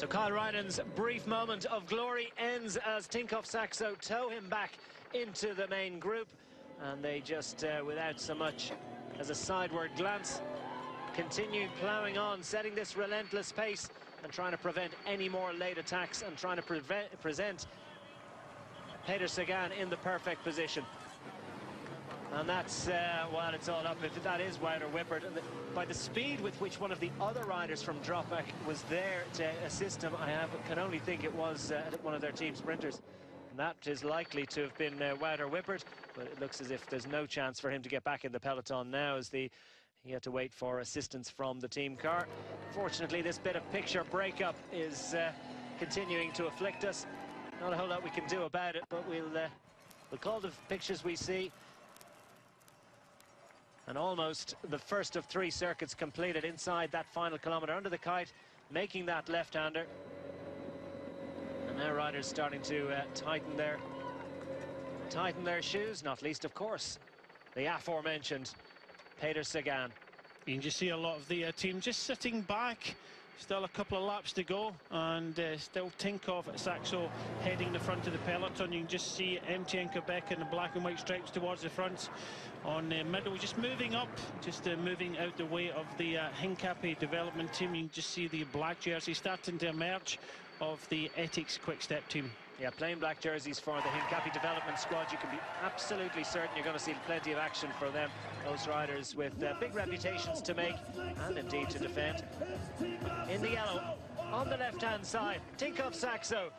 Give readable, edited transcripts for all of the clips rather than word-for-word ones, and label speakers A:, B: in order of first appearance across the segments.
A: So Kyle Ryan's brief moment of glory ends as Tinkoff Saxo tow him back into the main group, and they just, without so much as a sideward glance, continue ploughing on, setting this relentless pace and trying to prevent any more late attacks and trying to present Peter SaGan in the perfect position. And that's, well, it's all up. If that is Wouter Whippert, and by the speed with which one of the other riders from Dropback was there to assist him, I can only think it was one of their team sprinters. And that is likely to have been Wouter Whippert, but it looks as if there's no chance for him to get back in the peloton now, as he had to wait for assistance from the team car. Fortunately, this bit of picture breakup is continuing to afflict us. Not a whole lot we can do about it, but we'll call the pictures we see. And almost the first of 3 circuits completed inside that final kilometre under the kite, making that left-hander. And now riders starting to tighten their shoes, not least, of course, the aforementioned Peter SaGan.
B: You can just see a lot of the team just sitting back. Still a couple of laps to go, and still Tinkoff Saxo heading the front of the peloton. You can just see MTN Quebec in the black and white stripes towards the front. On the middle, just moving up, just moving out the way of the Hincapie development team. You can just see the black jersey starting to emerge of the Ethics Quick Step team.
A: Yeah, plain black jerseys for the Hincapie development squad. You can be absolutely certain you're going to see plenty of action from them. Those riders with big reputations to make and indeed to defend. In the yellow, on the left-hand side, Tinkoff Saxo.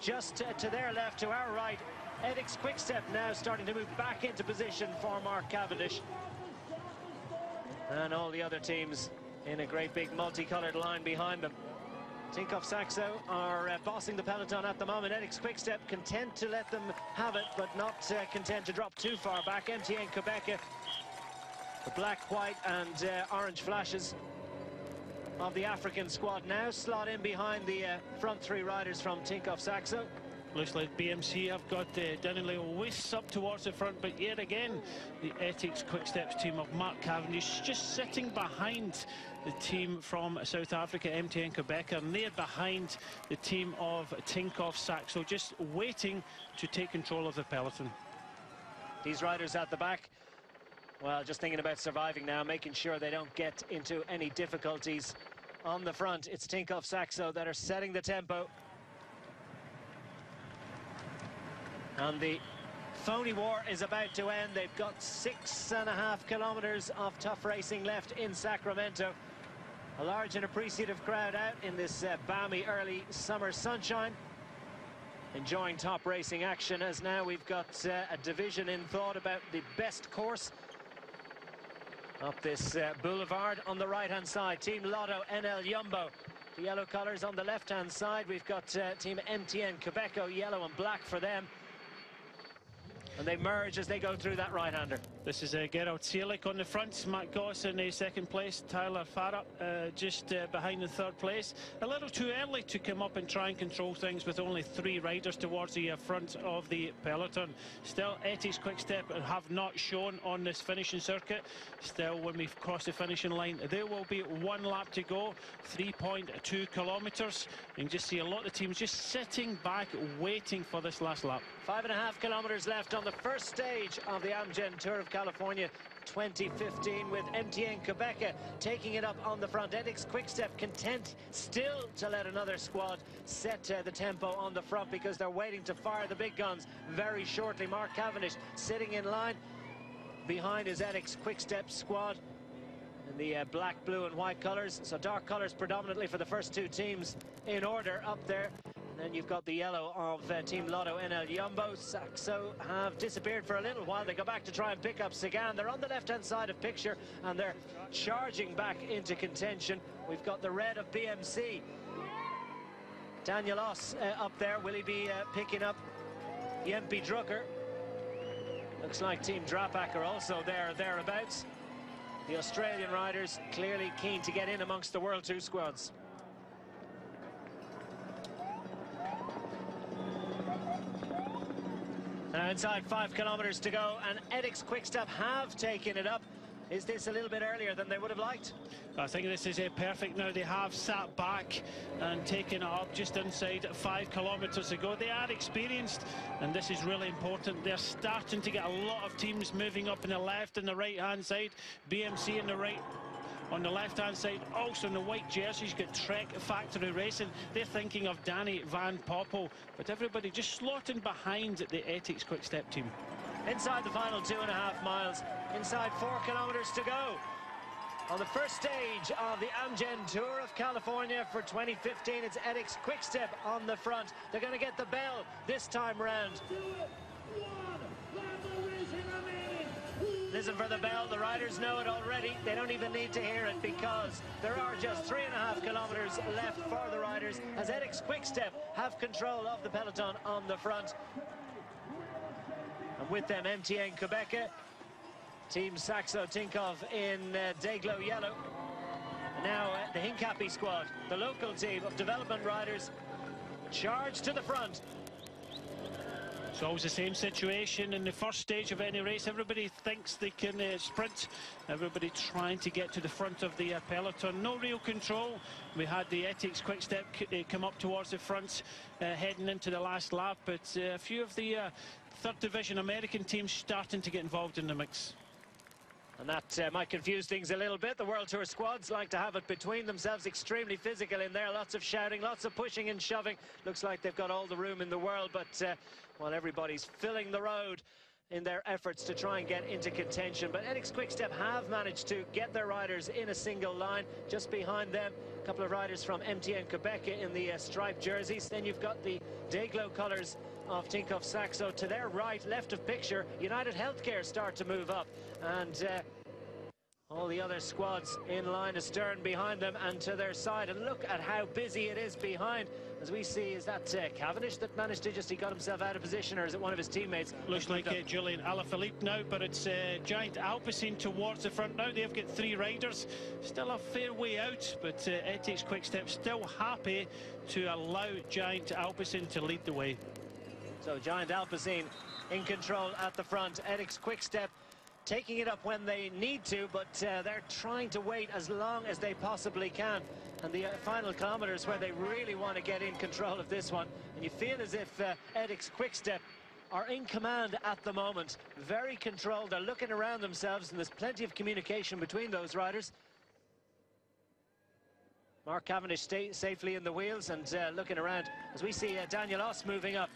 A: Just to their left, to our right, Ethics Quick Step now starting to move back into position for Mark Cavendish. And all the other teams in a great big multicoloured line behind them. Tinkoff Saxo are bossing the peloton at the moment. Ethics Quick Step content to let them have it, but not content to drop too far back. MTN Quebec, the black, white and orange flashes of the African squad now slot in behind the front 3 riders from Tinkoff Saxo.
B: Looks like BMC have got Danilo Wyss up towards the front, but yet again the Ethics Quick Steps team of Mark Cavendish just sitting behind the team from South Africa, MTN Quebec, and they're behind the team of Tinkoff Saxo, just waiting to take control of the peloton.
A: These riders at the back, well, just thinking about surviving now, making sure they don't get into any difficulties on the front. It's Tinkoff Saxo that are setting the tempo. And the phony war is about to end. They've got 6.5 kilometres of tough racing left in Sacramento. A large and appreciative crowd out in this balmy early summer sunshine, enjoying top racing action, as now we've got a division in thought about the best course up this boulevard. On the right-hand side, Team Lotto NL Jumbo, the yellow colours. On the left-hand side, we've got Team MTN Quebeco, yellow and black for them. And they merge as they go through that right-hander.
B: This is Gerald Seelig on the front, Matt Goss in second place, Tyler Farah just behind in third place. A little too early to come up and try and control things with only 3 riders towards the front of the peloton. Still, Ethics Quick Step have not shown on this finishing circuit. Still, when we've crossed the finishing line, there will be 1 lap to go, 3.2 kilometres. You can just see a lot of teams just sitting back, waiting for this last lap.
A: 5.5 kilometres left on the first stage of the Amgen Tour of California 2015, with MTN Quebec taking it up on the front. Ethics Quick Step content still to let another squad set the tempo on the front, because they're waiting to fire the big guns very shortly. Mark Cavendish sitting in line behind his Ethics Quick Step squad in the black, blue and white colours. So dark colours predominantly for the first 2 teams in order up there. And then you've got the yellow of Team Lotto NL Jumbo. Saxo have disappeared for a little while. They go back to try and pick up SaGan. They're on the left-hand side of picture, and they're charging back into contention. We've got the red of BMC. Daniel Oss up there. Will he be picking up Jempi Drucker? Looks like Team Dropback are also there or thereabouts. The Australian riders clearly keen to get in amongst the World 2 squads. Now inside 5 kilometres to go, and Ethics Quick Step have taken it up. is this a little bit earlier than they would have liked?
B: I think this is perfect now. They have sat back and taken it up just inside 5 kilometres ago. They are experienced, and this is really important. They're starting to get a lot of teams moving up in the left and the right-hand side. BMC in the right. On the left-hand side, also in the white jerseys, got Trek Factory Racing. They're thinking of Danny Van Poppel, but everybody just slotting behind the Ethics Quick Step team.
A: Inside the final 2.5 miles, inside 4 kilometres to go. On the first stage of the Amgen Tour of California for 2015, it's Ethics Quick Step on the front. They're going to get the bell this time round. Listen for the bell. The riders know it already. They don't even need to hear it because there are just 3.5 kilometres left for the riders as Ethics Quick Step have control of the peloton on the front. And with them, MTN Quebec, Team Saxo Tinkoff in Dayglow yellow. And now the Hincapie squad, the local team of development riders, charge to the front.
B: It's always the same situation in the first stage of any race. Everybody thinks they can sprint. Everybody trying to get to the front of the peloton. No real control. We had the Ethics Quick Step come up towards the front, heading into the last lap. But a few of the third division American teams starting to get involved in the mix.
A: And that might confuse things a little bit. The World Tour squads like to have it between themselves, extremely physical in there. Lots of shouting, lots of pushing and shoving. Looks like they've got all the room in the world, but while everybody's filling the road in their efforts to try and get into contention. But Ethics Quick Step have managed to get their riders in a single line. Just behind them, a couple of riders from MTN Quebec in the striped jerseys. Then you've got the Dayglow colours of Tinkoff Saxo. To their right, left of picture, United Healthcare start to move up. And all the other squads in line astern behind them and to their side. And look at how busy it is behind. As we see, is that Cavendish that managed to he got himself out of position, or is it one of his teammates?
B: Looks like Julian Alaphilippe now, but it's Giant Alpecin towards the front now. They've got 3 riders. Still a fair way out, but Ethics Quick Step still happy to allow Giant Alpecin to lead the way.
A: So Giant Alpecin in control at the front. Ethics Quick Step taking it up when they need to, but they're trying to wait as long as they possibly can. And the final kilometres where they really want to get in control of this one. And you feel as if Ethics Quick Step are in command at the moment. Very controlled. They're looking around themselves, and there's plenty of communication between those riders. Mark Cavendish safely in the wheels and looking around as we see Daniel Oss moving up.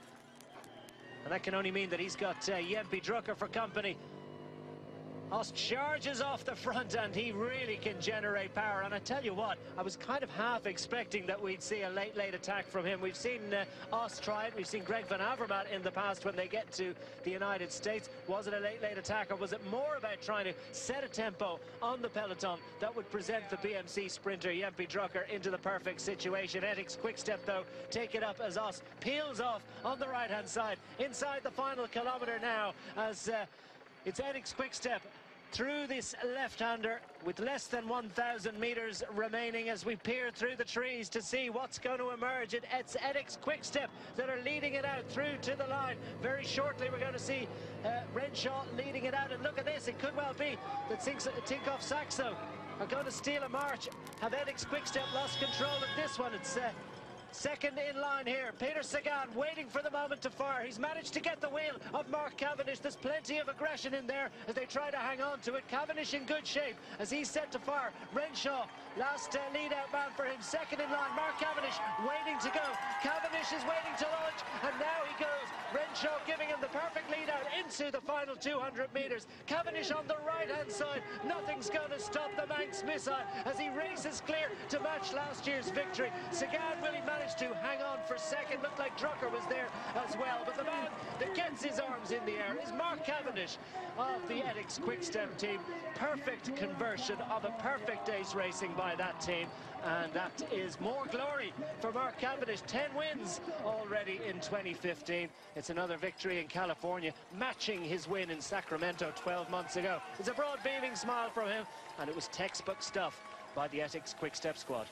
A: And that can only mean that he's got Jempe Drucker for company. Oss charges off the front, and he really can generate power. And I tell you what, I was kind of half expecting that we'd see a late attack from him. We've seen Oss try it. We've seen Greg Van Avermaet in the past when they get to the United States. Was it a late attack, or was it more about trying to set a tempo on the peloton that would present the BMC sprinter Jempe Drucker into the perfect situation? Ethics Quick Step, though, take it up as Oss peels off on the right-hand side. Inside the final kilometre now, as it's Ethics Quick Step through this left-hander with less than 1,000 metres remaining as we peer through the trees to see what's going to emerge. It's Ethics Quick Step that are leading it out through to the line. Very shortly we're going to see Renshaw leading it out, and look at this, it could well be that Tinkoff Saxo are going to steal a march. Have Ethics Quick Step lost control of this one? It's second in line here, Peter SaGan waiting for the moment to fire. He's managed to get the wheel of Mark Cavendish. There's plenty of aggression in there as they try to hang on to it. Cavendish in good shape as he's set to fire. Renshaw, last lead-out man for him, second in line. Mark Cavendish waiting to go. Cavendish is waiting to launch, and now he goes. Renshaw giving him the perfect lead-out into the final 200 metres. Cavendish on the right-hand side. Nothing's going to stop the Manx missile as he races clear to match last year's victory. SaGan really managed to hang on for second. Looked like Drucker was there as well, but the man that gets his arms in the air is Mark Cavendish of the Ethics Quick Step team. Perfect conversion of a perfect day's racing by that team, and that is more glory for Mark Cavendish. 10 wins already in 2015. It's another victory in California, matching his win in Sacramento 12 months ago. It's a broad beaming smile from him, and it was textbook stuff by the Ethics Quick Step squad.